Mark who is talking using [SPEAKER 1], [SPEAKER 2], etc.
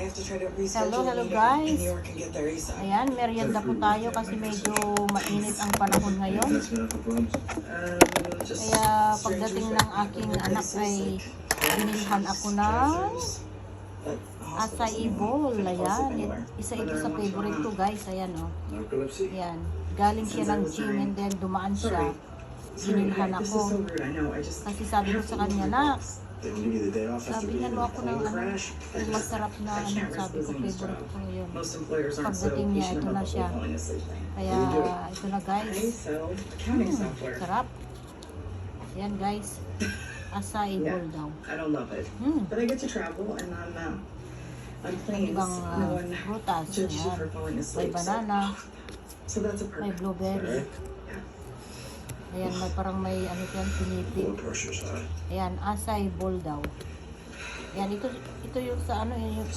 [SPEAKER 1] Hello guys. Ayan, merienda po tayo kasi medyo mainit ang panahon ngayon. Kaya pagdating ng aking anak ay binilhan ako ng acai bowl. Ayan, isa ito sa favorite ko guys. Ayan o. Ayan, galing siya ng gym and then dumaan siya. Binilhan ako. Kasi sabi ko sa kanya na, sabi niya ako ng yung masarap na sabi ko favorite ko yun. Pagdating niya, ito na siya. Kaya ito na guys. Sarap. Yan guys. Acai bowl daw.
[SPEAKER 2] But I get to travel and I'm playing
[SPEAKER 1] prutas. May banana. May blueberry. Ayan, may parang may ano yan, pinipig. Ayan, acai bowl daw. Ayan, ito yung sa ano, yung